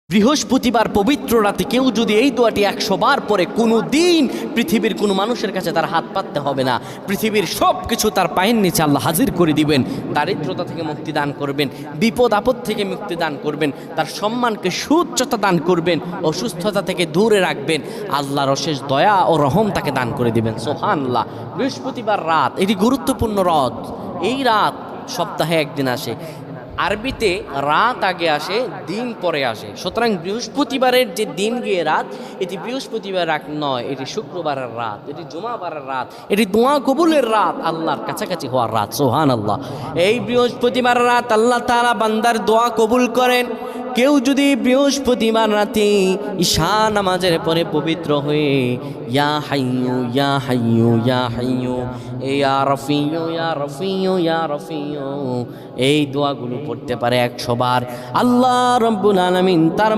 বৃহস্পতিবার পবিত্র রাতে কেউ যদি এই দোয়াটি 100 বার পরে কোনো দিন পৃথিবীর কোনো মানুষের কাছে তার হাত পাততে হবে না। পৃথিবীর সব কিছু তার পায়ের নিচে আল্লাহ হাজির করে দিবেন। দারিদ্রতা থেকে মুক্তি দান করবেন, বিপদ আপদ থেকে মুক্তি দান করবেন, তার সম্মানকে সুউচ্চতা দান করবেন, অসুস্থতা থেকে দূরে রাখবেন। আল্লাহর অশেষ দয়া ও রহম তাকে দান করে দিবেন। সুবহানাল্লাহ। বৃহস্পতিবার রাত এটি গুরুত্বপূর্ণ রাত। এই রাত সপ্তাহে একদিন আসে। আরবিতে রাত আগে আসে, দিন পরে আসে। সুতরাং বৃহস্পতিবারের যে দিন গিয়ে রাত, এটি বৃহস্পতিবার রাত নয়, এটি শুক্রবারের রাত, এটি জুমাবারের রাত, এটি দোয়া কবুলের রাত, আল্লাহর কাছাকাছি হওয়ার রাত। সুবহানাল্লাহ। এই বৃহস্পতিবার রাত আল্লাহ তাআলা বান্দার দোয়া কবুল করেন। কেউ যদি বৃহস্পতিবার রাতে ঈশা নামাজের পরে পবিত্র হয়ে ইয়া হাইয়ু ইয়া হাইয়ু ইয়া হাইয়ু ইয়া রফিয়ু ইয়া রফিয়ু ইয়া রফিয়ু এই দোয়াগুলো পড়তে পারে 100 বার, আল্লাহ রাব্বুল আলামিন তার